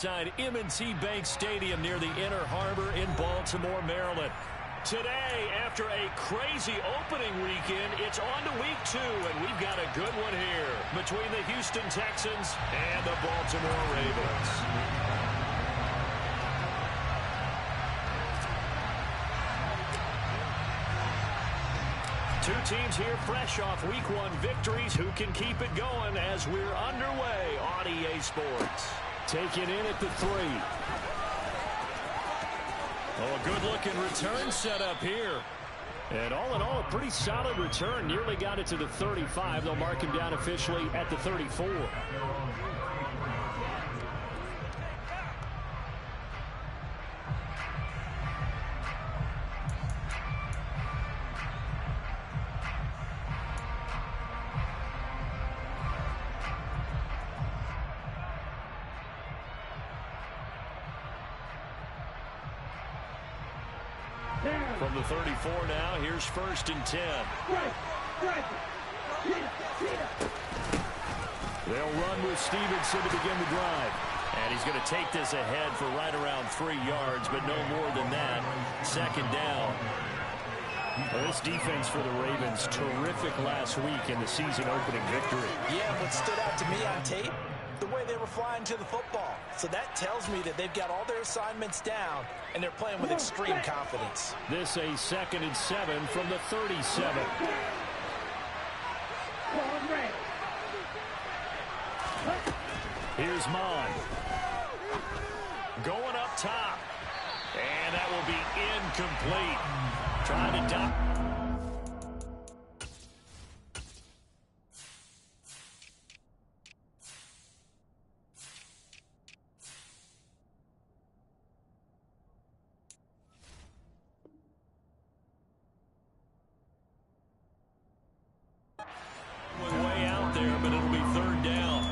Inside M&T Bank Stadium near the Inner Harbor in Baltimore, Maryland. Today, after a crazy opening weekend, it's on to week 2, and we've got a good one here between the Houston Texans and the Baltimore Ravens. Two teams here fresh off week 1 victories. Who can keep it going as we're underway on EA Sports? Taken in at the 3. Oh, a good-looking return set up here. And all in all, a pretty solid return. Nearly got it to the 35. They'll mark him down officially at the 34. From the 34 now, here's 1st and 10. They'll run with Stevenson to begin the drive. And he's going to take this ahead for right around 3 yards, but no more than that. 2nd down. Well, this defense for the Ravens, terrific last week in the season opening victory. Yeah, what stood out to me on tape, the way they were flying to the football. So that tells me that they've got all their assignments down, and they're playing with extreme confidence. This a 2nd and 7 from the 37. Here's Mon. Going up top. And that will be incomplete. Trying to duck. Way out there, but it'll be 3rd down.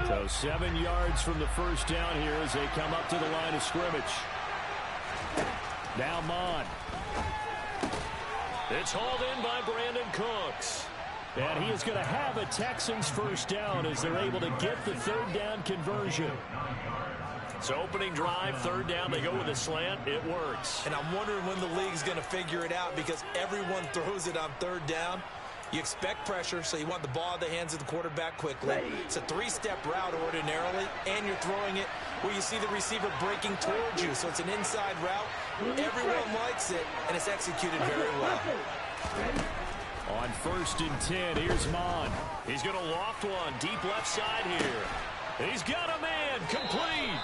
So 7 yards from the 1st down here as they come up to the line of scrimmage. Now Mon. It's hauled in by Brandon Cooks. And he is going to have a Texans 1st down as they're able to get the 3rd down conversion. So opening drive, 3rd down, they go with a slant. It works. And I'm wondering when the league's going to figure it out because everyone throws it on 3rd down. You expect pressure, so you want the ball in the hands of the quarterback quickly. It's a 3-step route ordinarily, and you're throwing it where you see the receiver breaking towards you. So it's an inside route. Everyone likes it, and it's executed very well. On 1st and 10, here's Mon. He's going to loft one deep left side here. He's got a man, complete.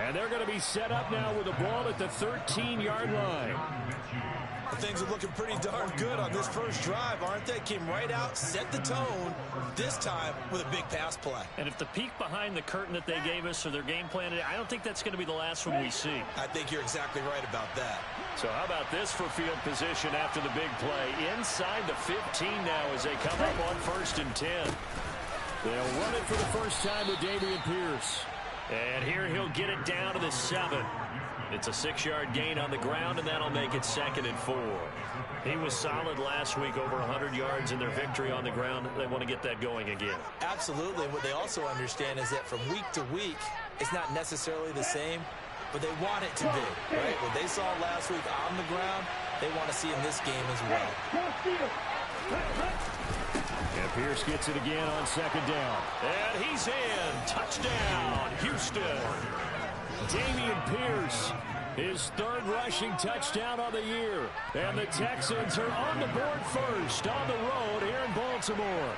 And they're going to be set up now with the ball at the 13-yard line. Things are looking pretty darn good on this first drive, aren't they? Came right out, set the tone, this time with a big pass play. And if the peek behind the curtain that they gave us or their game plan, I don't think that's going to be the last one we see. I think you're exactly right about that. So how about this for field position after the big play? Inside the 15 now as they come up on 1st and 10. They'll run it for the first time with Dameon Pierce. And here he'll get it down to the 7. It's a 6-yard gain on the ground, and that'll make it 2nd and 4. He was solid last week, over 100 yards in their victory on the ground. They want to get that going again. Absolutely. What they also understand is that from week to week, it's not necessarily the same, but they want it to be, right? What they saw last week on the ground, they want to see in this game as well. And Pierce gets it again on 2nd down. And he's in. Touchdown, Houston. Dameon Pierce, his 3rd rushing touchdown of the year. And the Texans are on the board first on the road here in Baltimore.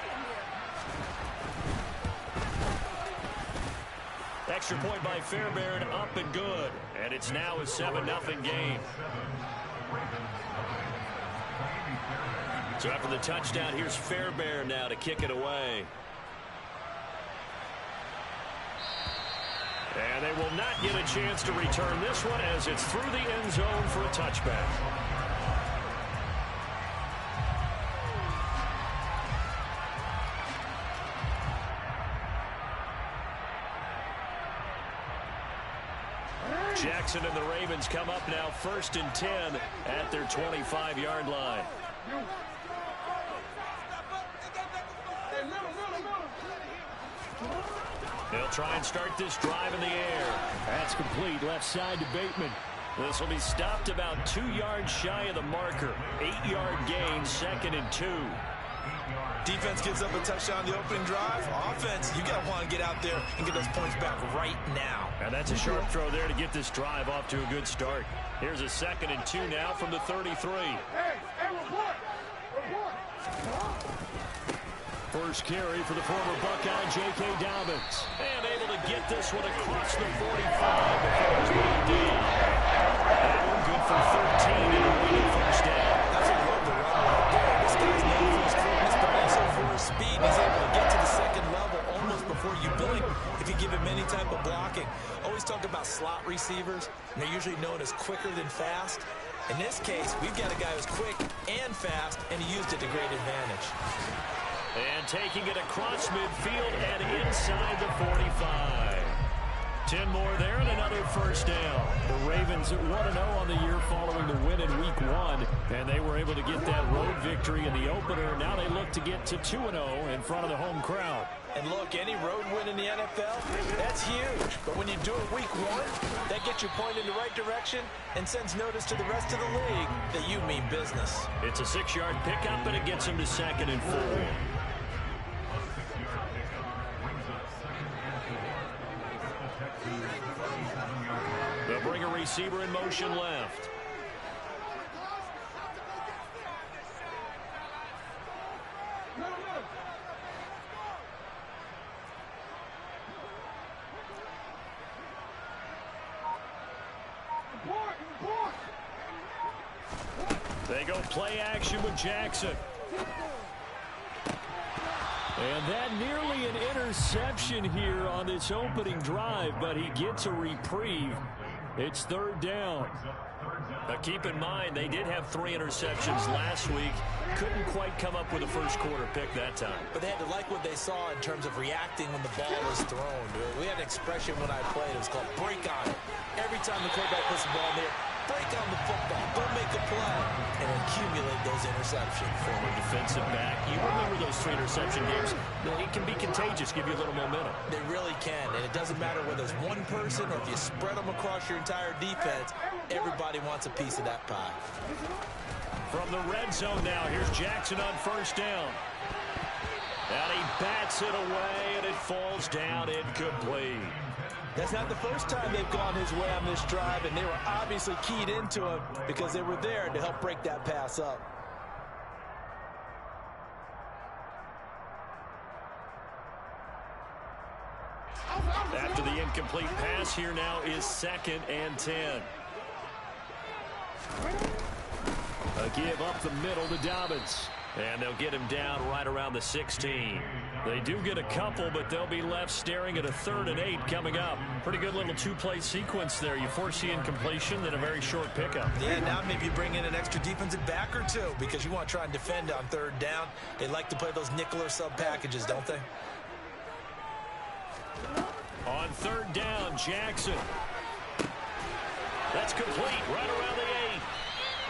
Extra point by Fairbairn, up and good. And it's now a 7-0 game. So after the touchdown, here's Fairbairn now to kick it away. And they will not get a chance to return this one as it's through the end zone for a touchback. Jackson and the Ravens come up now 1st and 10 at their 25-yard line. They'll try and start this drive in the air. That's complete left side to Bateman. This will be stopped about 2 yards shy of the marker. 8-yard gain, 2nd and 2. Defense gives up a touchdown the opening drive. Offense, you got to want to get out there and get those points back right now. And that's a sharp throw there to get this drive off to a good start. Here's a 2nd and 2 now from the 33. First carry for the former Buckeye, J.K. Dobbins. And able to get this one across the 45 before it's brought down. That one good for 13 and a winning first down. That's a love the run right there. This guy's known for his quickness, but also for his speed. He's able to get to the second level almost before you blink if you give him any type of blocking. Always talk about slot receivers, and they're usually known as quicker than fast. In this case, we've got a guy who's quick and fast, and he used it to great advantage. And taking it across midfield and inside the 45. 10 more there and another first down. The Ravens at 1-0 on the year following the win in Week 1. And they were able to get that road victory in the opener. Now they look to get to 2-0 in front of the home crowd. And look, any road win in the NFL, that's huge. But when you do it Week 1, that gets you pointed in the right direction and sends notice to the rest of the league that you mean business. It's a 6-yard pickup, and it gets him to 2nd and 4. They'll bring a receiver in motion left. They go play action with Jackson. And that nearly an interception here on this opening drive, but he gets a reprieve. It's 3rd down. But keep in mind, they did have 3 interceptions last week. Couldn't quite come up with a first quarter pick that time. But they had to like what they saw in terms of reacting when the ball was thrown. We had an expression when I played. It was called break on it. Every time the quarterback puts the ball in there, break on the football. Go make a play and accumulate those interceptions. Former defensive back. You remember those 3 interception games. It can be contagious, give you a little momentum. They really can, and it doesn't matter whether it's one person or if you spread them across your entire defense, everybody wants a piece of that pie. From the red zone now, here's Jackson on first down. And he bats it away, and it falls down incomplete. That's not the first time they've gone his way on this drive, and they were obviously keyed into him because they were there to help break that pass up. After the incomplete pass, here now is 2nd and 10. A give up the middle to Dobbins. And they'll get him down right around the 16. They do get a couple, but they'll be left staring at a 3rd and 8 coming up. Pretty good little 2-play sequence there. You foresee incompletion, then a very short pickup. Yeah, now maybe you bring in an extra defensive back or 2 because you want to try and defend on 3rd down. They like to play those nickel or sub packages, don't they? On 3rd down, Jackson. That's complete right around the 8.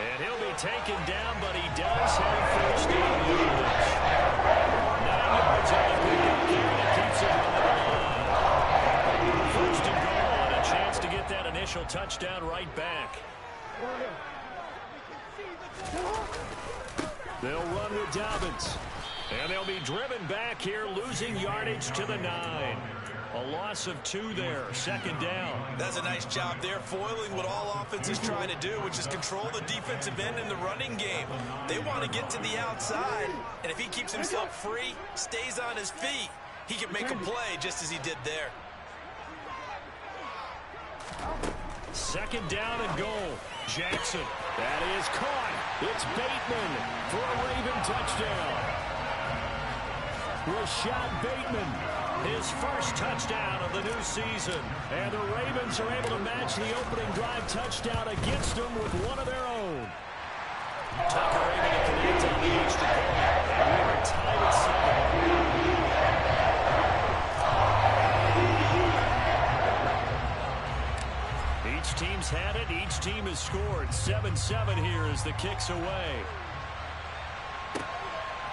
And he'll be taken down, but he does have first down. 9 yards on the pickup here, and it keeps it on the line. 1st and goal, and a chance to get that initial touchdown right back. They'll run with Dobbins. And they'll be driven back here, losing yardage to the 9. A loss of 2 there, 2nd down. That's a nice job there, foiling what all offense is trying to do, which is control the defensive end in the running game. They want to get to the outside, and if he keeps himself free, stays on his feet, he can make a play just as he did there. 2nd down and goal. Jackson. That is caught. It's Bateman for a Raven touchdown. Rashad Bateman, his first touchdown of the new season. And the Ravens are able to match the opening drive touchdown against them with one of their own. Tucker able to connect on the extra point. And we are tied at 7. Each team's had it. Each team has scored. 7-7 here as the kick's away.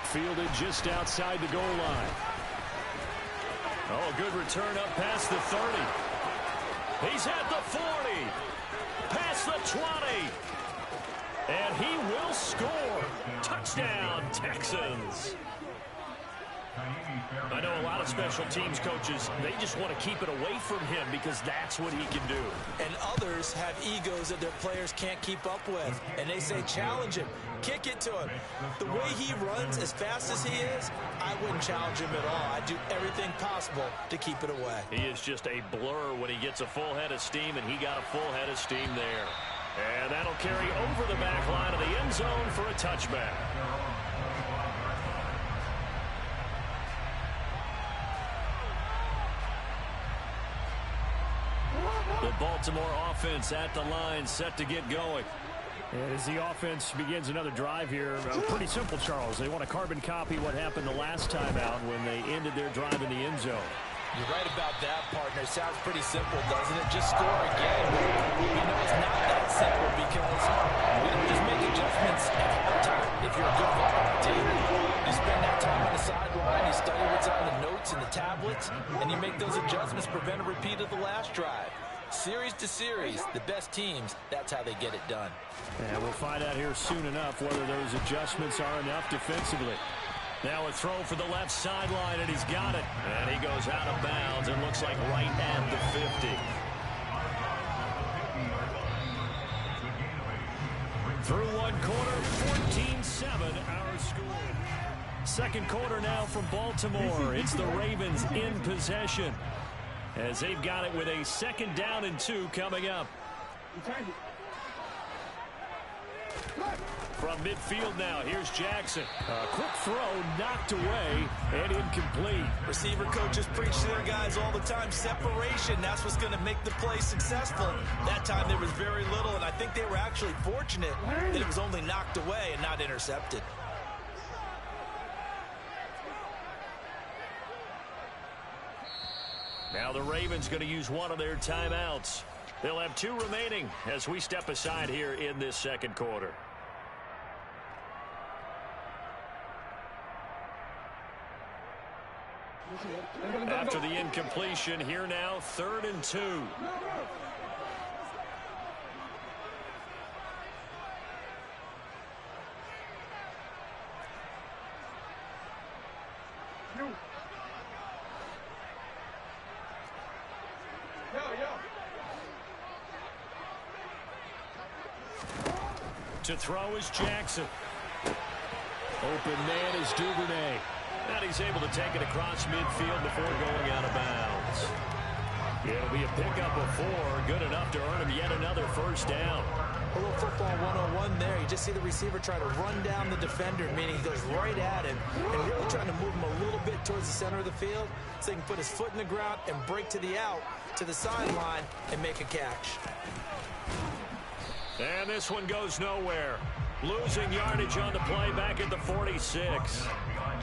Fielded just outside the goal line. Oh, good return up past the 30. He's at the 40. Past the 20. And he will score. Touchdown, Texans. I know a lot of special teams coaches, they just want to keep it away from him because that's what he can do. And others have egos that their players can't keep up with. And they say, challenge him, kick it to him. The way he runs as fast as he is, I wouldn't challenge him at all. I'd do everything possible to keep it away. He is just a blur when he gets a full head of steam, and he got a full head of steam there. And that'll carry over the back line of the end zone for a touchback. The Baltimore offense at the line, set to get going. And as the offense begins another drive here, pretty simple, Charles. They want to carbon copy what happened the last time out when they ended their drive in the end zone. You're right about that, partner. Sounds pretty simple, doesn't it? Just score again. You know it's not that simple because you don't just make adjustments at halftime if you're a good football team. You spend that time on the sideline, you study what's on the notes and the tablets, and you make those adjustments, prevent a repeat of the last drive. Series to series, the best teams, that's how they get it done. And we'll find out here soon enough whether those adjustments are enough defensively. Now a throw for the left sideline, and he's got it. And he goes out of bounds and looks like right at the 50. Through one quarter, 14-7 our score. Second quarter now from Baltimore. It's the Ravens in possession, as they've got it with a 2nd down and 2 coming up. From midfield now, here's Jackson. A quick throw knocked away and incomplete. Receiver coaches preach to their guys all the time. Separation, that's what's going to make the play successful. That time there was very little, and I think they were actually fortunate that it was only knocked away and not intercepted. Now the Ravens going to use one of their timeouts. They'll have 2 remaining as we step aside here in this second quarter. After the incompletion, here now, 3rd and 2. To throw is Jackson. Open man is Duvernay. And he's able to take it across midfield before going out of bounds. It'll be a pickup of 4, good enough to earn him yet another 1st down. A little football 101 there. You just see the receiver try to run down the defender, meaning he goes right at him and really trying to move him a little bit towards the center of the field so he can put his foot in the ground and break to the out, to the sideline, and make a catch. And this one goes nowhere. Losing yardage on the play back at the 46.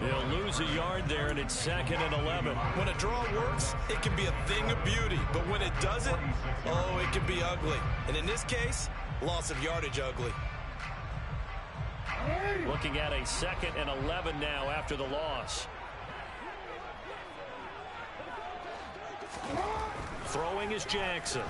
They'll lose a yard there, and it's 2nd and 11. When a draw works, it can be a thing of beauty. But when it doesn't, oh, it can be ugly. And in this case, loss of yardage ugly. Looking at a 2nd and 11 now after the loss. Throwing is Jackson.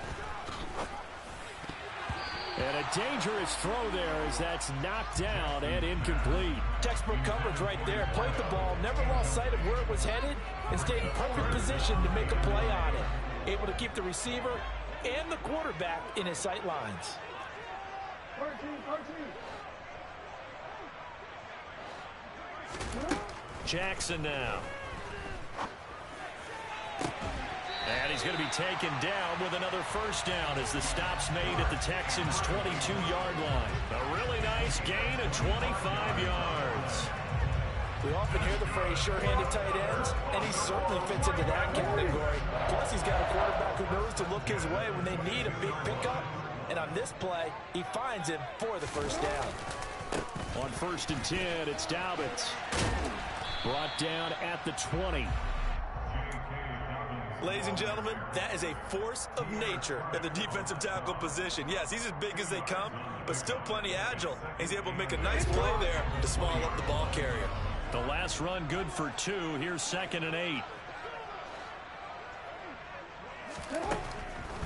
And a dangerous throw there as that's knocked down and incomplete. Textbook coverage right there. Played the ball, never lost sight of where it was headed, and stayed in perfect position to make a play on it. Able to keep the receiver and the quarterback in his sight lines. Jackson now. And he's going to be taken down with another 1st down as the stop's made at the Texans' 22-yard line. A really nice gain of 25 yards. We often hear the phrase sure-handed tight ends, and he certainly fits into that category. Plus, he's got a quarterback who knows to look his way when they need a big pickup. And on this play, he finds him for the 1st down. On 1st and 10, it's Dobbins. Brought down at the 20. Ladies and gentlemen, that is a force of nature at the defensive tackle position. Yes, he's as big as they come, but still plenty agile. He's able to make a nice play there to small up the ball carrier. The last run good for 2. Here's 2nd and 8.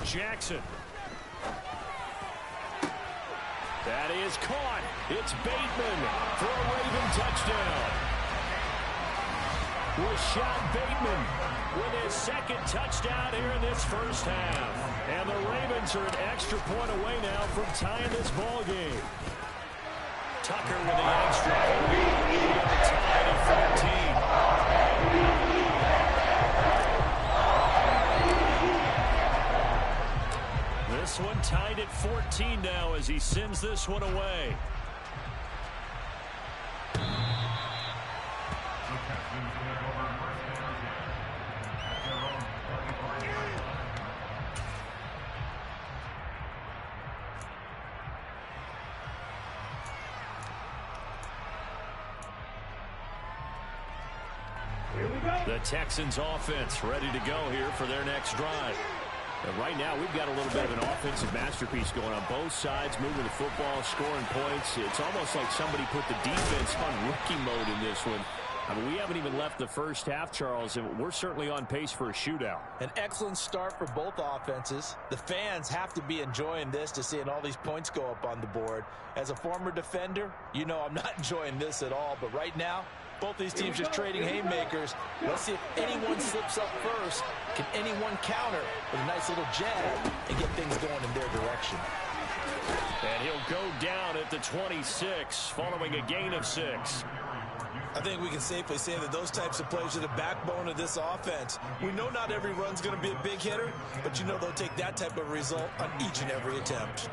Jackson. That is caught. It's Bateman for a Raven touchdown. Rashad Bateman with his 2nd touchdown here in this first half. And the Ravens are an extra point away now from tying this ball game. Tucker with the extra point. Tied at 14. This one tied at 14 now as he sends this one away. The Texans offense ready to go here for their next drive. And right now, we've got a little bit of an offensive masterpiece going on both sides, moving the football, scoring points. It's almost like somebody put the defense on rookie mode in this one. I mean, we haven't even left the first half, Charles, and we're certainly on pace for a shootout. An excellent start for both offenses. The fans have to be enjoying this to seeing all these points go up on the board. As a former defender, you know I'm not enjoying this at all, but right now, both these teams just trading haymakers. Let's see if anyone slips up first. Can anyone counter with a nice little jab and get things going in their direction? And he'll go down at the 26 following a gain of 6. I think we can safely say that those types of plays are the backbone of this offense. We know not every run's going to be a big hitter, but you know they'll take that type of result on each and every attempt.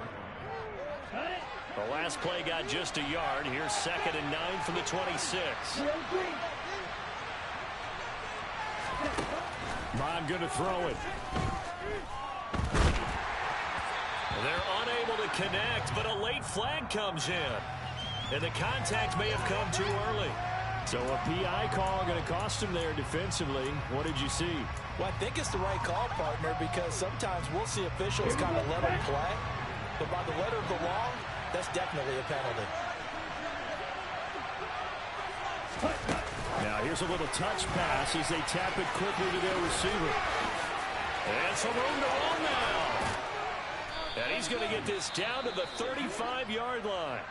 The last play got just a yard. Here's 2nd and 9 from the 26. Ron going to throw it. They're unable to connect, but a late flag comes in. And the contact may have come too early. So a PI call going to cost him there defensively. What did you see? Well, I think it's the right call, partner, because sometimes we'll see officials kind of let them play. But by the letter of the law, that's definitely a penalty. Now here's a little touch pass as they tap it quickly to their receiver. And some room to run now. And he's going to get this down to the 35-yard line.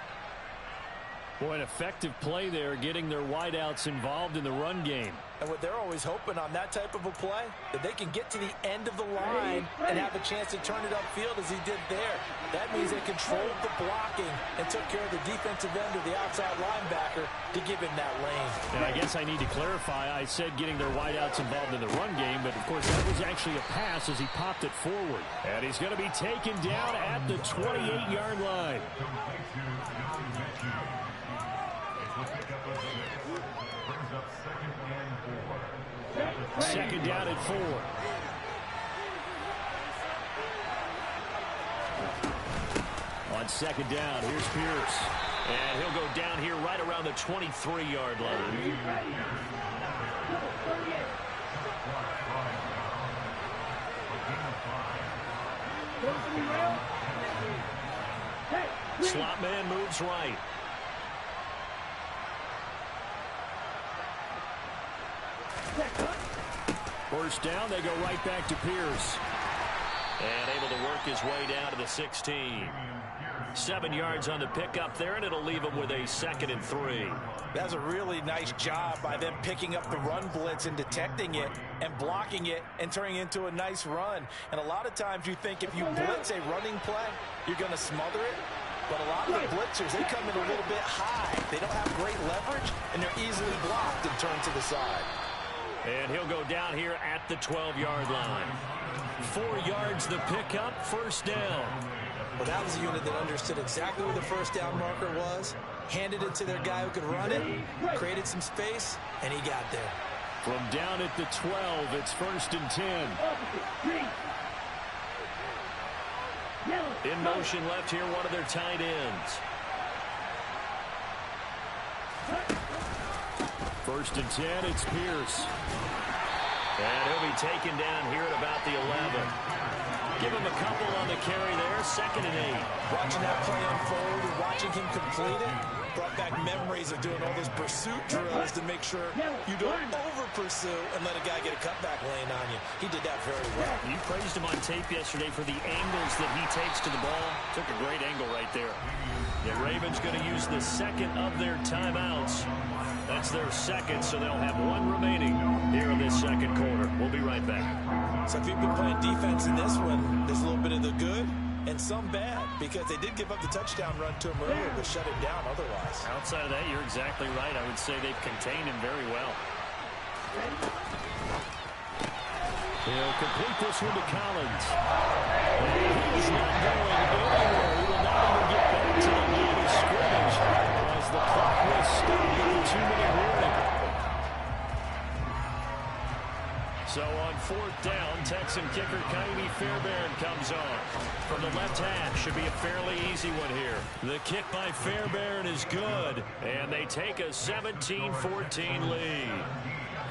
Boy, an effective play there, getting their wideouts involved in the run game. And what they're always hoping on that type of a play, that they can get to the end of the line and have a chance to turn it upfield as he did there. That means they controlled the blocking and took care of the defensive end of the outside linebacker to give him that lane. And I guess I need to clarify, I said getting their wideouts involved in the run game, but of course that was actually a pass as he popped it forward. And he's going to be taken down at the 28-yard line. Second down at 4. On second down, here's Pierce. And he'll go down here right around the 23-yard line. Slot man moves right. First down, they go right back to Pierce. And able to work his way down to the 16. 7 yards on the pickup there, and it'll leave him with a 2nd and 3. That's a really nice job by them picking up the run blitz and detecting it and blocking it and turning it into a nice run. And a lot of times you think if you blitz a running play, you're going to smother it. But a lot of the blitzers, they come in a little bit high. They don't have great leverage, and they're easily blocked and turned to the side. And he'll go down here at the 12-yard line. 4 yards the pickup, first down. Well, that was a unit that understood exactly where the first down marker was, handed it to their guy who could run it, created some space, and he got there. From down at the 12, it's 1st and 10. In motion left here, one of their tight ends. 1st and 10, it's Pierce. And he'll be taken down here at about the 11. Give him a couple on the carry there, 2nd and 8. Watching that play unfold and watching him complete it brought back memories of doing all those pursuit drills to make sure you don't over-pursue and let a guy get a cutback lane on you. He did that very well. You praised him on tape yesterday for the angles that he takes to the ball. Took a great angle right there. The Ravens going to use the 2nd of their timeouts. That's their 2nd, so they'll have 1 remaining here in this 2nd quarter. We'll be right back. So if you've been playing defense in this one, there's a little bit of the good and some bad, because they did give up the touchdown run to him earlier, but shut him down otherwise. Outside of that, you're exactly right. I would say they've contained him very well. He'll complete this one to Collins. He's not going anywhere. He will not even get back to the line of scrimmage as the clock will stop with the 2-minute warning. So on 4th down, Texan kicker Ka'imi Fairbairn comes on. From the left hash, should be a fairly easy one here. The kick by Fairbairn is good, and they take a 17-14 lead.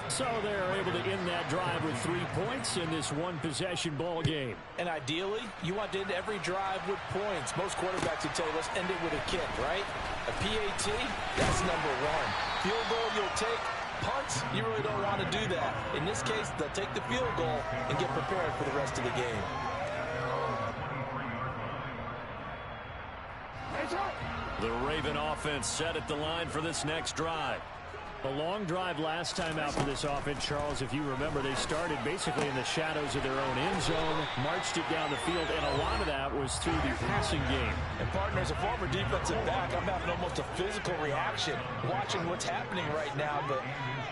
So they're able to end that drive with 3 points in this one-possession ball game. And ideally, you want to end every drive with points. Most quarterbacks would tell you, let's end it with a kick, right? A PAT, that's number 1. Field goal you'll take. Punts, you really don't want to do that. In this case, they'll take the field goal and get prepared for the rest of the game. The Raven offense set at the line for this next drive. A long drive last time out for this offense, Charles. If you remember, they started basically in the shadows of their own end zone, marched it down the field, and a lot of that was through the passing game. And, partner, as a former defensive back, I'm having almost a physical reaction watching what's happening right now. But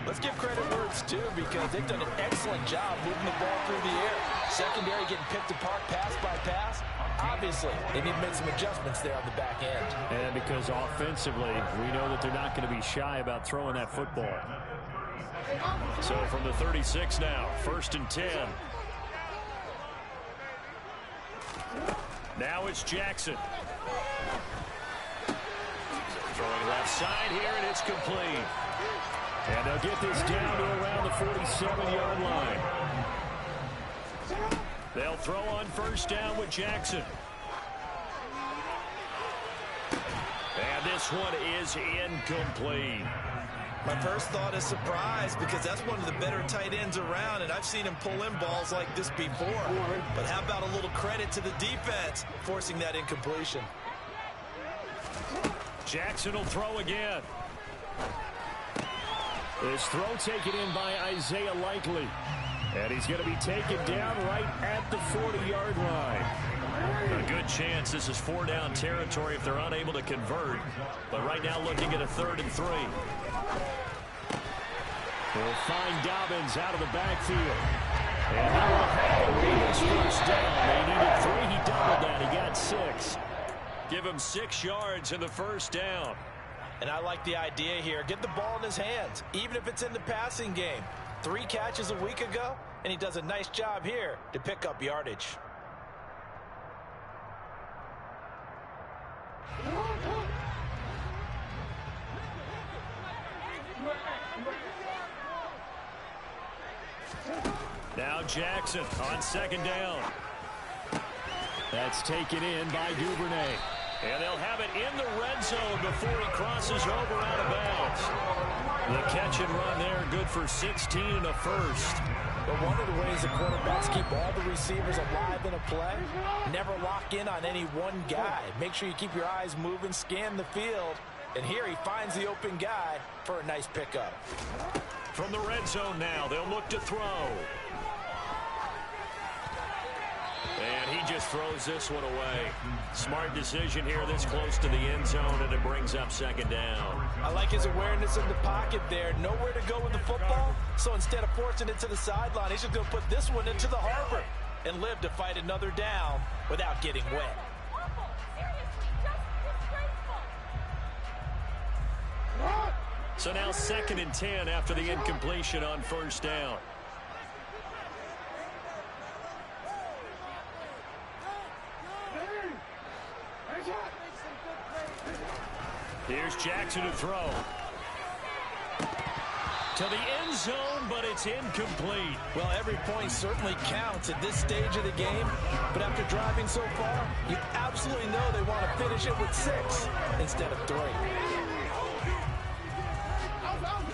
let's give credit where it's due, because they've done an excellent job moving the ball through the air. Secondary getting picked apart pass by pass. Obviously, they need to make some adjustments there on the back end. And because offensively, we know that they're not going to be shy about throwing that football. So from the 36 now, 1st and 10. Now it's Jackson. Throwing left side here, and it's complete. And they'll get this down to around the 47-yard line. They'll throw on 1st down with Jackson. And this one is incomplete. My first thought is surprise, because that's one of the better tight ends around, and I've seen him pull in balls like this before. But how about a little credit to the defense forcing that incompletion? Jackson will throw again. This throw taken in by Isaiah Likely. And he's going to be taken down right at the 40-yard line. A good chance this is 4-down territory if they're unable to convert. But right now looking at a 3rd and 3. They'll find Dobbins out of the backfield. And that will have Ravens first down. They needed 3. He doubled that. He got 6. Give him 6 yards in the 1st down. And I like the idea here. Get the ball in his hands, even if it's in the passing game. 3 catches a week ago, and he does a nice job here to pick up yardage. Now Jackson on 2nd down. That's taken in by Duvernay. And they'll have it in the red zone before he crosses over out of bounds. The catch and run there, good for 16 and a 1st. But one of the ways the quarterbacks keep all the receivers alive in a play, never lock in on any one guy. Make sure you keep your eyes moving, scan the field. And here he finds the open guy for a nice pickup. From the red zone now, they'll look to throw. And he just throws this one away. Smart decision here this close to the end zone, and it brings up 2nd down. I like his awareness in the pocket there. Nowhere to go with the football. So instead of forcing it to the sideline, he's just going to put this one into the harbor and live to fight another down without getting wet. So now 2nd and 10 after the incompletion on 1st down. Here's Jackson to throw. To the end zone, but it's incomplete. Well, every point certainly counts at this stage of the game, but after driving so far, you absolutely know they want to finish it with 6 instead of 3.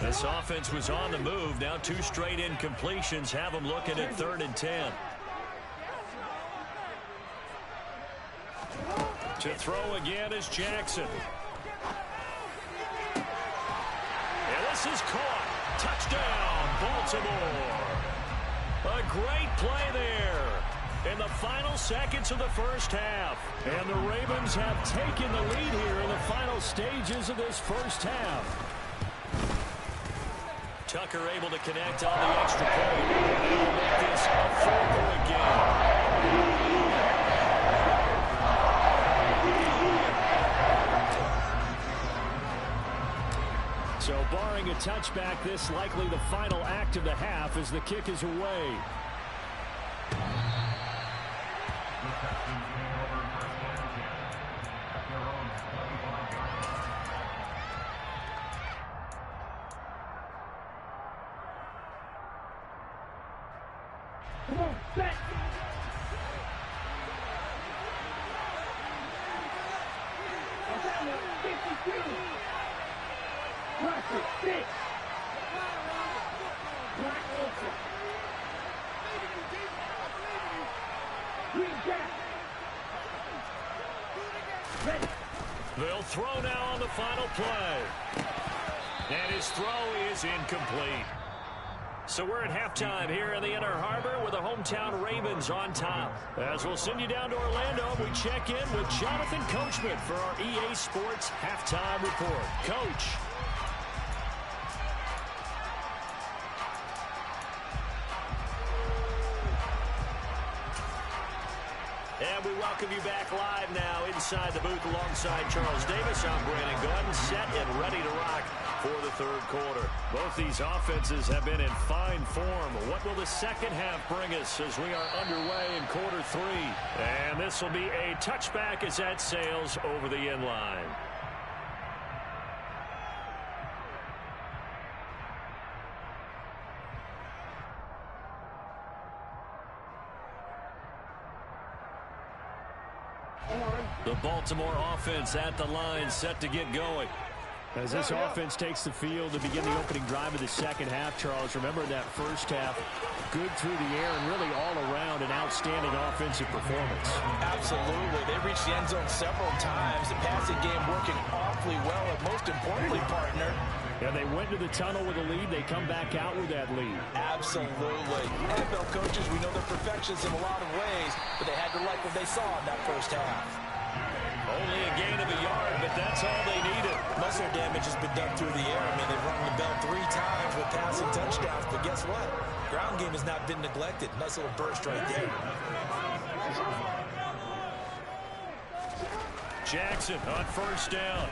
This offense was on the move. Now 2 straight incompletions have them looking at 3rd and 10. To throw again is Jackson. And this is caught. Touchdown, Baltimore. A great play there in the final seconds of the first half. And the Ravens have taken the lead here in the final stages of this first half. Tucker able to connect on the extra point. They'll make this a 4-point game. So barring a touchback, this likely the final act of the half as the kick is away. They'll throw now on the final play. And his throw is incomplete. So we're at halftime here in the Inner Harbor with the hometown Ravens on top. As we'll send you down to Orlando, we check in with Jonathan Coachman for our EA Sports Halftime Report. Coach. And we welcome you back live now inside the booth alongside Charles Davis. I'm Brandon Gordon, set and ready to rock for the third quarter. Both these offenses have been in fine form. What will the second half bring us as we are underway in quarter 3? And this will be a touchback as that sails over the end line. The Baltimore offense at the line, set to get going. As this offense takes the field to begin the opening drive of the second half, Charles, remember that first half, good through the air and really all around an outstanding offensive performance. Absolutely. They reached the end zone several times. The passing game working awfully well, and most importantly, partner, yeah, they went to the tunnel with a lead. They come back out with that lead. Absolutely. NFL coaches, we know they're perfectionists in a lot of ways, but they had to like what they saw in that first half. Only a gain of a yard, but that's all they needed. Muscle damage has been done through the air. I mean, they've rung the bell 3 times with passing touchdowns, but guess what? Ground game has not been neglected. Nice little burst right there. Jackson on first down.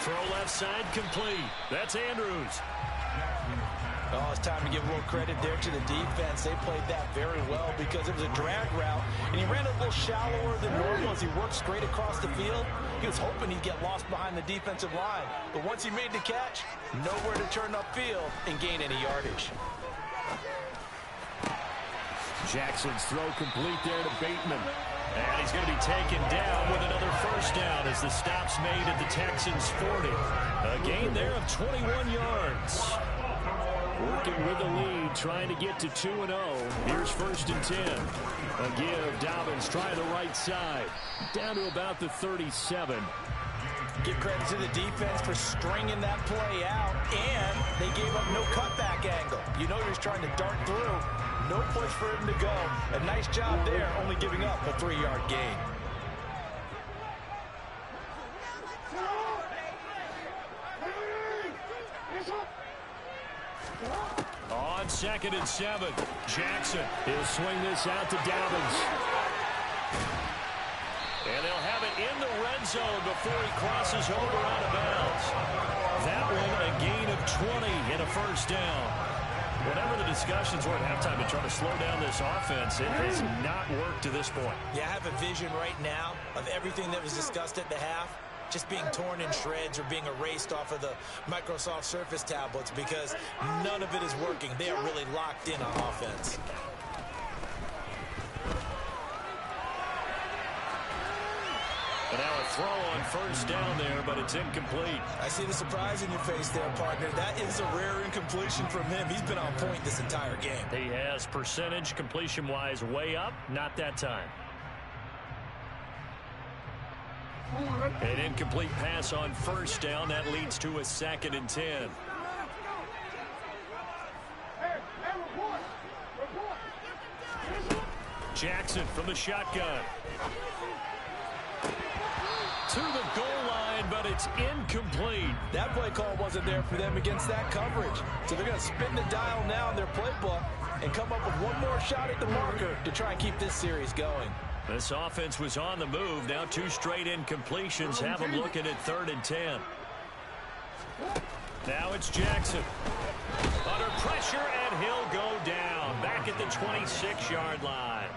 Throw left side complete. That's Andrews. Oh, it's time to give a little credit there to the defense. They played that very well because it was a drag route, and he ran a little shallower than normal as he worked straight across the field. He was hoping he'd get lost behind the defensive line, but once he made the catch, nowhere to turn upfield and gain any yardage. Jackson's throw complete there to Bateman. And he's going to be taken down with another first down as the stop's made at the Texans' 40. A gain there of 21 yards. Working with the lead, trying to get to 2-0. Here's 1st and 10. A give, Dobbins trying the right side. Down to about the 37. Give credit to the defense for stringing that play out, and they gave up no cutback angle. You know he was trying to dart through. No place for him to go. A nice job there, only giving up a 3-yard gain. On 2nd and 7, Jackson. He'll swing this out to Dobbins. And they'll have it in the red zone before he crosses over out of bounds. That one a gain of 20 and a first down. Whatever the discussions were at halftime to try to slow down this offense, it has not worked to this point. Yeah, I have a vision right now of everything that was discussed at the half just being torn in shreds or being erased off of the Microsoft Surface tablets because none of it is working. They are really locked in on offense. And now a throw on first down there, but it's incomplete. I see the surprise in your face there, partner. That is a rare incompletion from him. He's been on point this entire game. He has percentage completion-wise way up, not that time. An incomplete pass on first down. That leads to a 2nd and 10. Jackson from the shotgun. To the goal line, but it's incomplete. That play call wasn't there for them against that coverage. So they're going to spin the dial now in their playbook and come up with one more shot at the marker to try and keep this series going. This offense was on the move. Now 2 straight incompletions have them looking at 3rd and 10. Now it's Jackson. Under pressure, and he'll go down. Back at the 26-yard line.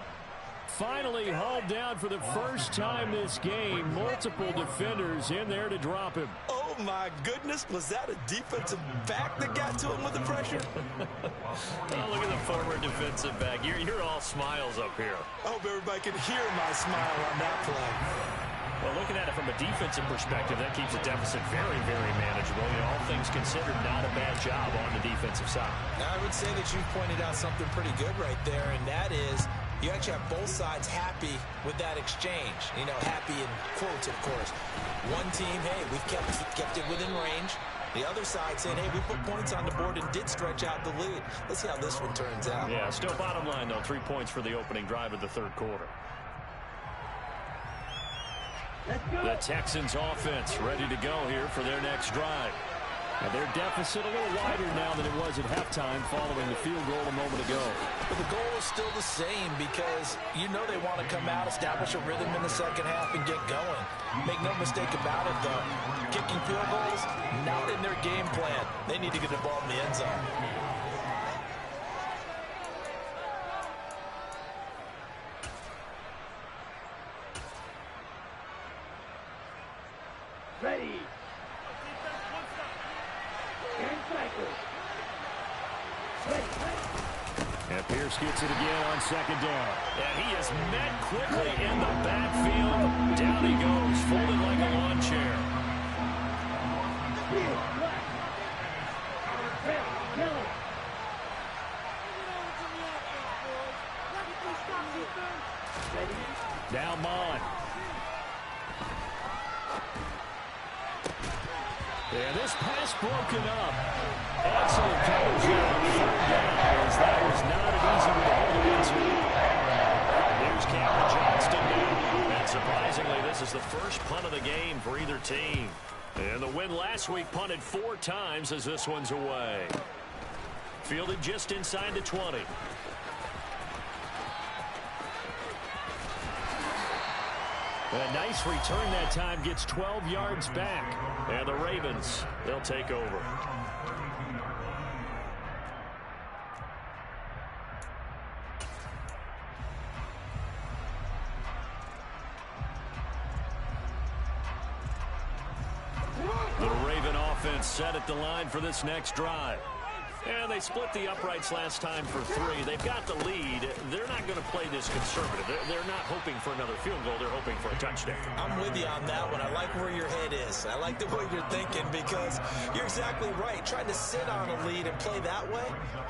Finally hauled down for the first time this game. Multiple defenders in there to drop him. Oh, my goodness. Was that a defensive back that got to him with the pressure? Oh, look at the forward defensive back. You're all smiles up here. I hope everybody can hear my smile on that play. Well, looking at it from a defensive perspective, that keeps the deficit very, very manageable. You know, all things considered, not a bad job on the defensive side. Now, I would say that you've pointed out something pretty good right there, and that is you actually have both sides happy with that exchange. You know, happy in quotes, of course. One team, hey, we've kept it within range. The other side saying, hey, we put points on the board and did stretch out the lead. Let's see how this one turns out. Yeah, still bottom line, though, 3 points for the opening drive of the 3rd quarter. The Texans offense ready to go here for their next drive. And their deficit a little wider now than it was at halftime following the field goal a moment ago. But the goal is still the same because you know they want to come out, establish a rhythm in the second half, and get going. Make no mistake about it, though. Kicking field goals, not in their game plan. They need to get the ball in the end zone. Ready. And Pierce gets it again on 2nd down. And he is met quickly in the backfield. Down he goes, folded like a lawn chair. Now Mon. And this pass broken up. Excellent coverage here on 3rd down, as that was not an easy one to hold into. Here's Cameron Johnston now. And surprisingly, this is the first punt of the game for either team. And the win last week punted 4 times as this one's away. Fielded just inside the 20. A nice return that time, gets 12 yards back. And the Ravens, they'll take over. The Raven offense set at the line for this next drive. And they split the uprights last time for 3. They've got the lead. They're not going to play this conservative. They're not hoping for another field goal. They're hoping for a touchdown. I'm with you on that one. I like where your head is. I like the way you're thinking because you're exactly right. Trying to sit on a lead and play that way,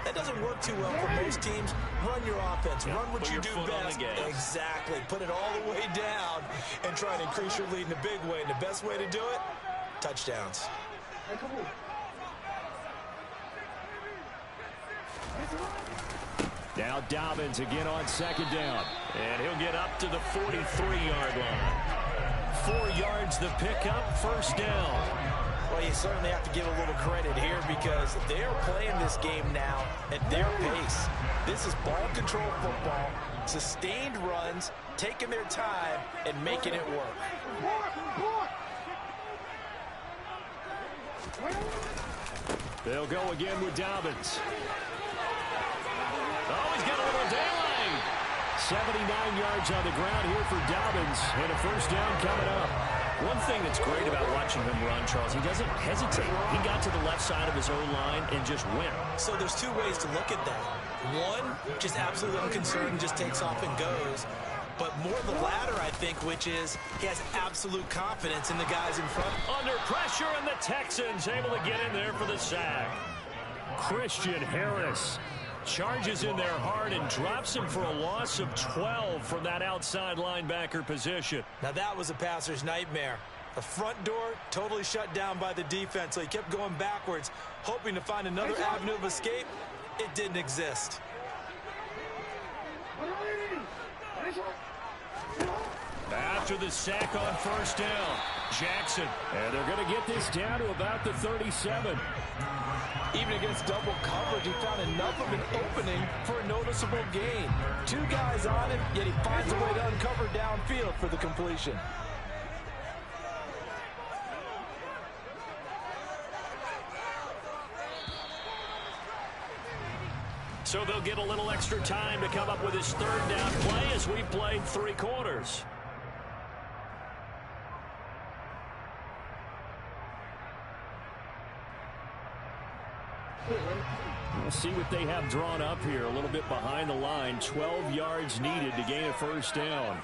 that doesn't work too well for most teams. Run your offense. Run what you do best. Exactly. Put it all the way down and try and increase your lead in a big way. And the best way to do it, touchdowns. Now Dobbins again on 2nd down. And he'll get up to the 43-yard line. 4 yards the pickup, first down. Well, you certainly have to give a little credit here because they're playing this game now at their pace. This is ball control football, sustained runs, taking their time, and making it work. They'll go again with Dobbins. Oh, he's got a little daylight. 79 yards on the ground here for Dobbins, and a first down coming up. One thing that's great about watching him run, Charles, he doesn't hesitate. He got to the left side of his own line and just went. So there's two ways to look at that. One, just absolutely unconcerned and just takes off and goes. But more the latter, I think, which is he has absolute confidence in the guys in front. Under pressure, and the Texans able to get in there for the sack. Christian Harris charges in there hard and drops him for a loss of 12 from that outside linebacker position. Now that was a passer's nightmare. The front door totally shut down by the defense, so he kept going backwards, hoping to find another avenue of escape. It didn't exist. After the sack on first down, Jackson. And they're going to get this down to about the 37. Even against double coverage, he found enough of an opening for a noticeable gain. Two guys on him, yet he finds a way to uncover downfield for the completion. So they'll get a little extra time to come up with his third down play as we've played 3 quarters. We'll see what they have drawn up here. A little bit behind the line. 12 yards needed to gain a first down.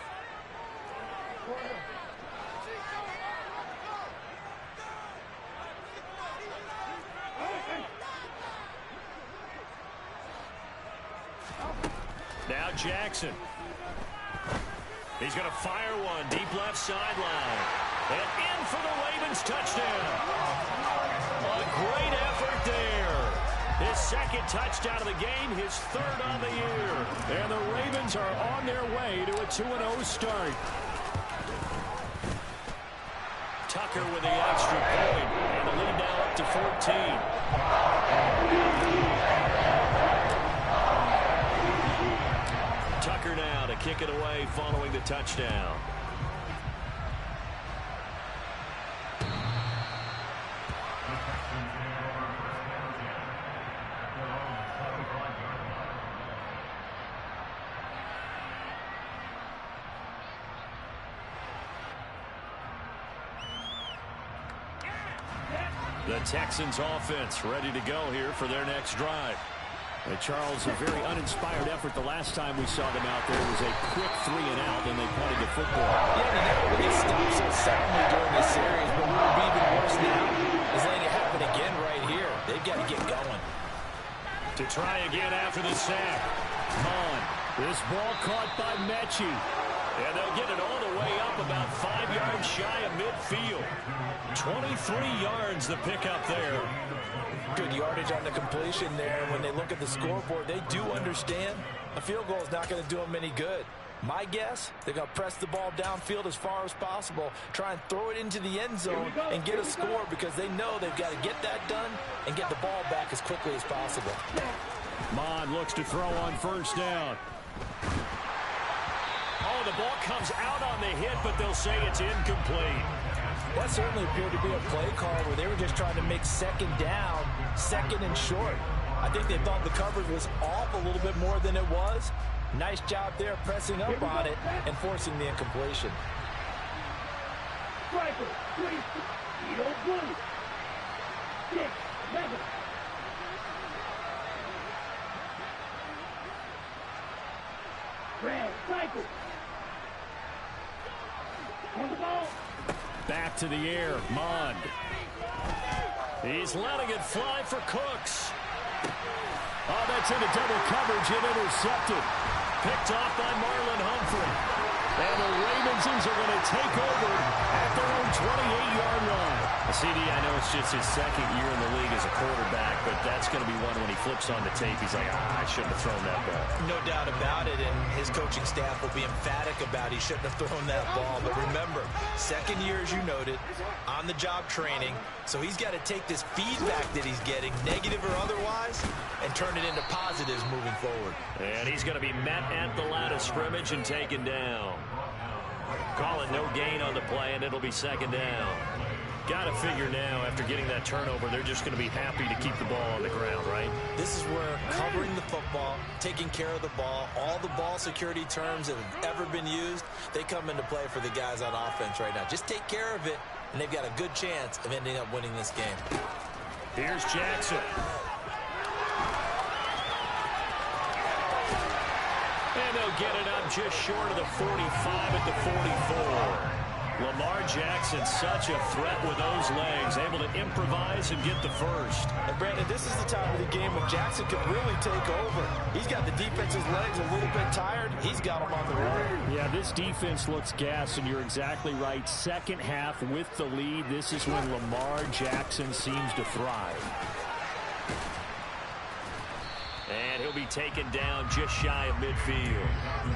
Now Jackson. He's going to fire one deep left sideline. And in for the Ravens touchdown. A great effort there. His second touchdown of the game, his third on the year. And the Ravens are on their way to a 2-0 start. Tucker with the extra point. And the lead now up to 14. Tucker now to kick it away following the touchdown. The Texans offense ready to go here for their next drive. And Charles, a very uninspired effort the last time we saw them out there. It was a quick 3 and out, and they punted the football. Yeah, they never really stopped so soundly during this series, but what would be even worse now is letting it happen again right here. They've got to get going. To try again after the sack. Mon. This ball caught by Mechie. And they'll get it all the way up about 5 yards shy of midfield. 23 yards the pickup there. Good yardage on the completion there. When they look at the scoreboard, they do understand a field goal is not going to do them any good. My guess, they're going to press the ball downfield as far as possible, try and throw it into the end zone and get a score because they know they've got to get that done and get the ball back as quickly as possible. Mon looks to throw on first down. Oh, the ball comes out on the hit, but they'll say it's incomplete. That certainly appeared to be a play call where they were just trying to make second down, second and short. I think they thought the coverage was off a little bit more than it was. Nice job there pressing up on it and forcing the incompletion. Back to the air, Mond. He's letting it fly for Cooks. Oh, that's into double coverage and intercepted. Picked off by Marlon Humphrey. And the Ravens are going to take over at their own 28-yard line. CD, I know it's just his second year in the league as a quarterback, but that's going to be one when he flips on the tape. He's like, I shouldn't have thrown that ball. No doubt about it, and his coaching staff will be emphatic about he shouldn't have thrown that ball. But remember, second year, as you noted, on-the-job training, so he's got to take this feedback that he's getting, negative or otherwise, and turn it into positives moving forward. And he's going to be met at the line of scrimmage and taken down. Call it no gain on the play, and it'll be second down. Got to figure now, after getting that turnover, they're just going to be happy to keep the ball on the ground, right? This is where covering the football, taking care of the ball, all the ball security terms that have ever been used, they come into play for the guys on offense right now. Just take care of it, and they've got a good chance of ending up winning this game. Here's Jackson. And they'll get it up just short of the 45 at the 44. Lamar Jackson, such a threat with those legs, able to improvise and get the first. And Brandon, this is the time of the game when Jackson could really take over. He's got the defense's legs a little bit tired. He's got them on the run. Yeah, this defense looks gassed, and you're exactly right. Second half with the lead, this is when Lamar Jackson seems to thrive. And he'll be taken down just shy of midfield.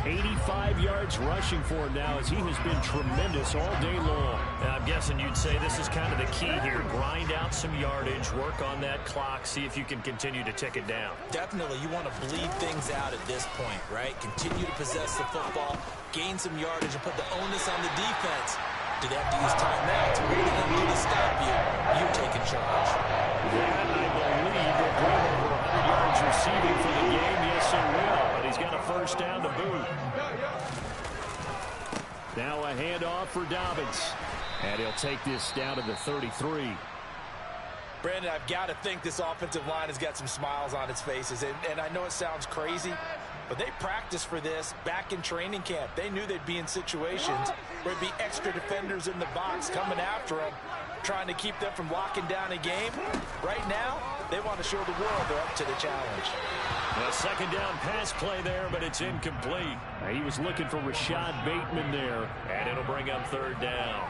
85 yards rushing for him now as he has been tremendous all day long. And I'm guessing you'd say this is kind of the key here. Grind out some yardage, work on that clock, see if you can continue to tick it down. Definitely, you want to bleed things out at this point, right? Continue to possess the football, gain some yardage, and put the onus on the defense. Do they have to use timeouts? What do they do to stop you? You're taking charge. And I believe they'll bring over 100 yards receiving for the game. Yes, they will. But he's got a first down to boot. Now a handoff for Dobbins. And he'll take this down to the 33. Brandon, I've got to think this offensive line has got some smiles on its faces. And I know it sounds crazy, but they practiced for this back in training camp. They knew they'd be in situations where there'd be extra defenders in the box coming after them, trying to keep them from locking down a game. Right now, they want to show the world they're up to the challenge. A second down pass play there, but it's incomplete. He was looking for Rashad Bateman there, and it'll bring up third down.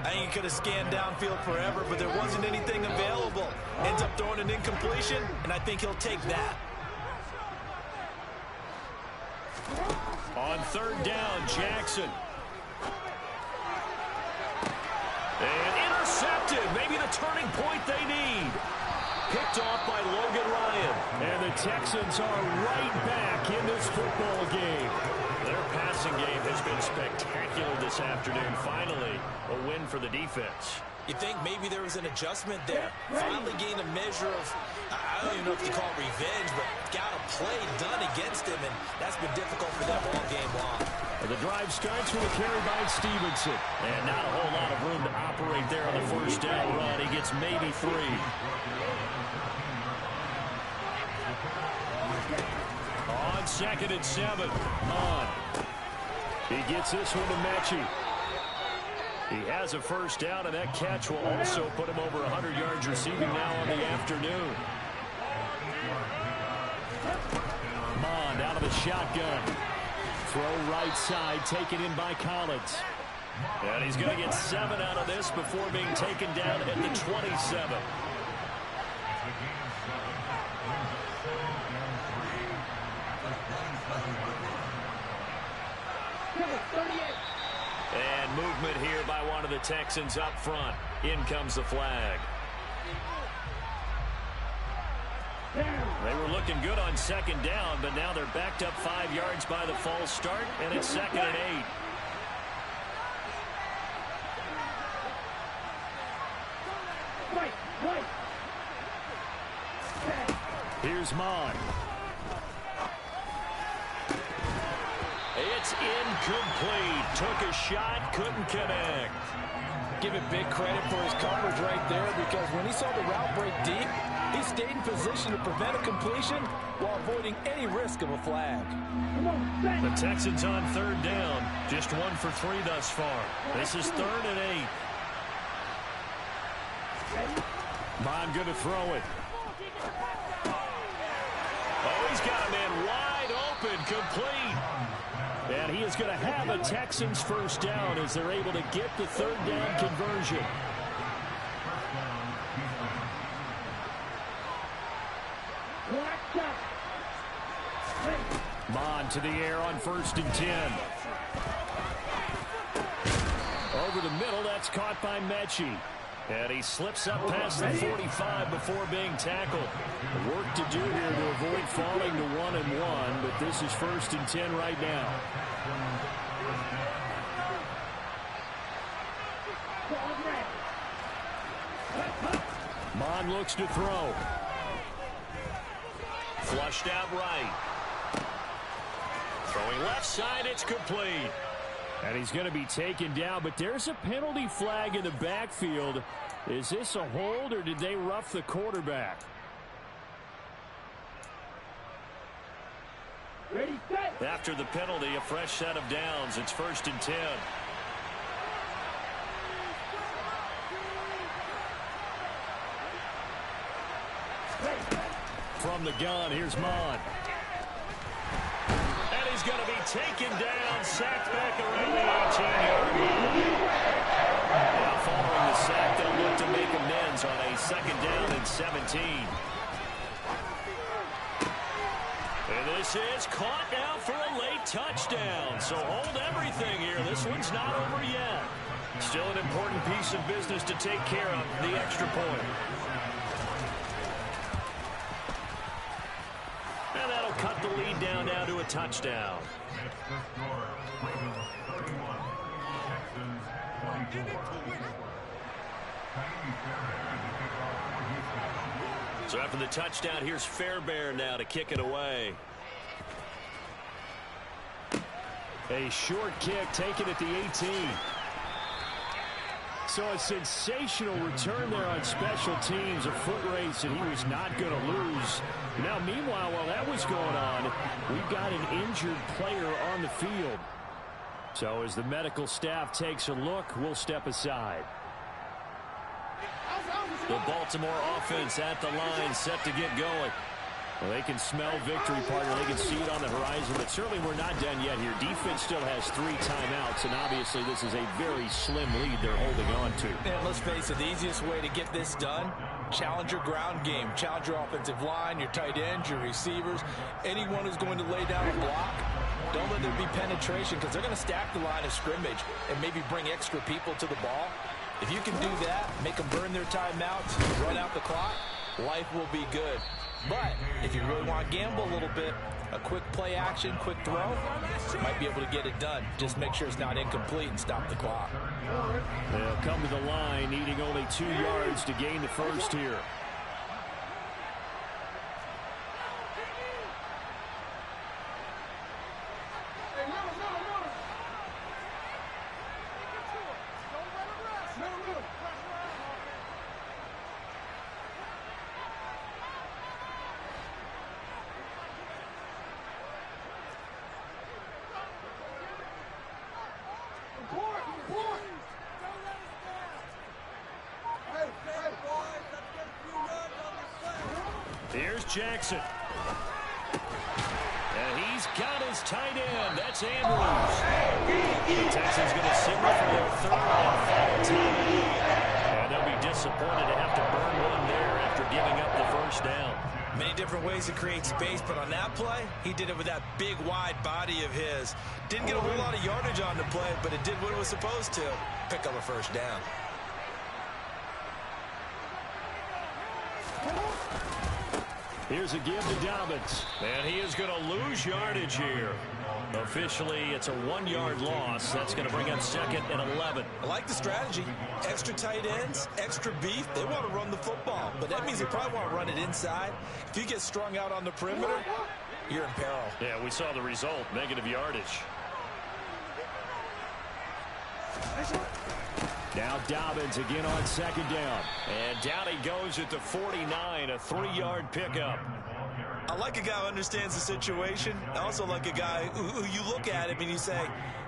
I think he could have scanned downfield forever, but there wasn't anything available. Ends up throwing an incompletion, and I think he'll take that. On third down, Jackson. And intercepted. Maybe the turning point they need. Picked off by Logan Ryan. And the Texans are right back in this football game. Their passing game has been spectacular this afternoon. Finally, a win for the defense. You think maybe there was an adjustment there. Finally gained a measure of, I don't even know if to call it revenge, but got a play done against him, and that's been difficult for them all game long. The drive starts with a carry by Stevenson. And not a whole lot of room to operate there on the first down run. He gets maybe 3. On 2nd and 7. He gets this one to Mechie. He has a first down, and that catch will also put him over 100 yards receiving now on the afternoon. Mond out of the shotgun. Throw right side, taken in by Collins. And he's going to get 7 out of this before being taken down at the 27. And movement here by one of the Texans up front. In comes the flag. They were looking good on second down, but now they're backed up 5 yards by the false start, and it's 2nd and 8. Here's Mond. It's incomplete. Took a shot, couldn't connect. Give it big credit for his coverage right there, because when he saw the route break deep, he stayed in position to prevent a completion while avoiding any risk of a flag. The Texans on third down. Just 1 for 3 thus far. This is 3rd and 8. Mond going to throw it. Oh, he's got a man wide open, complete. And he is going to have a Texans first down as they're able to get the third down conversion. Mond to the air on 1st and 10. Over the middle, that's caught by Mechie. And he slips up past the 45 before being tackled. Work to do here to avoid falling to 1-1, but this is 1st and 10 right now. Mond looks to throw. Flushed out right. Throwing left side, it's complete. And he's going to be taken down, but there's a penalty flag in the backfield. Is this a hold, or did they rough the quarterback? Ready, set. After the penalty, a fresh set of downs. It's 1st and 10. From the gun, here's Mond. And he's going to be taken down, sacked back around the 18-yard line. Now following the sack, they'll look to make amends on a 2nd down and 17. And this is caught now for a late touchdown. So hold everything here. This one's not over yet. Still an important piece of business to take care of, the extra point. And that'll cut the lead down now to a touchdown. So after the touchdown, here's Fairbairn now to kick it away. A short kick taken at the 18. So a sensational return there on special teams, a foot race that he was not going to lose. Now, meanwhile, while that was going on, we've got an injured player on the field. So as the medical staff takes a look, we'll step aside. The Baltimore offense at the line, set to get going. Well, they can smell victory, partner. They can see it on the horizon, but certainly we're not done yet here. Defense still has 3 timeouts, and obviously this is a very slim lead they're holding on to. And let's face it, the easiest way to get this done, challenge your ground game. Challenge your offensive line, your tight ends, your receivers, anyone who's going to lay down a block. Don't let there be penetration, because they're going to stack the line of scrimmage and maybe bring extra people to the ball. If you can do that, make them burn their timeouts, run out the clock, life will be good. But if you really want to gamble a little bit, a quick play action, quick throw, might be able to get it done. Just make sure it's not incomplete and stop the clock. They'll come to the line, needing only 2 yards to gain the first here. Here's Jackson. And he's got his tight end. That's Andrews. The Texans going to simmer for their 3rd and final time. And they'll be disappointed to have to burn one there after giving up the 1st down. Many different ways to create space, but on that play, he did it with that big, wide body of his. Didn't get a whole lot of yardage on the play, but it did what it was supposed to. Pick up a 1st down. Here's a give to Dobbins. And he is going to lose yardage here. Officially, it's a 1-yard loss. That's going to bring up 2nd and 11. I like the strategy. Extra tight ends, extra beef. They want to run the football, but that means they probably want to run it inside. If you get strung out on the perimeter, you're in peril. Yeah, we saw the result, negative yardage. Now Dobbins again on 2nd down. And down he goes at the 49, a 3-yard pickup. I like a guy who understands the situation. I also like a guy who you look at him and you say,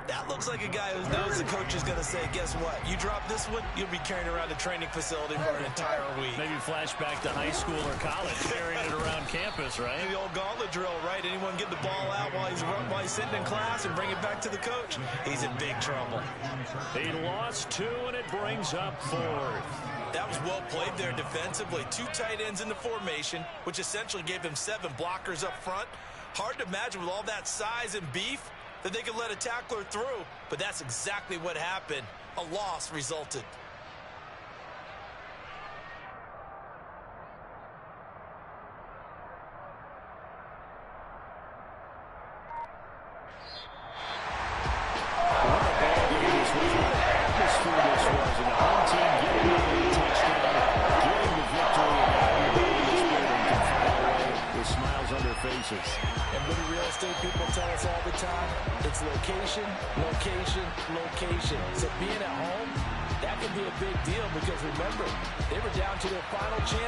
that looks like a guy who knows the coach is going to say, guess what? You drop this one, you'll be carrying around a training facility for an entire week. Maybe flashback to high school or college, carrying it around campus, right? The old gauntlet drill, right? Anyone get the ball out while he's sitting in class and bring it back to the coach? He's in big trouble. He lost 2, and it brings up 4th. That was well played there defensively. 2 tight ends in the formation, which essentially gave him 7 blockers up front. Hard to imagine with all that size and beef that they could let a tackler through, but that's exactly what happened. A loss resulted. faces. And what do real estate people tell us all the time? It's location, location, location. So being at home, that can be a big deal because remember, they were down to their final chance.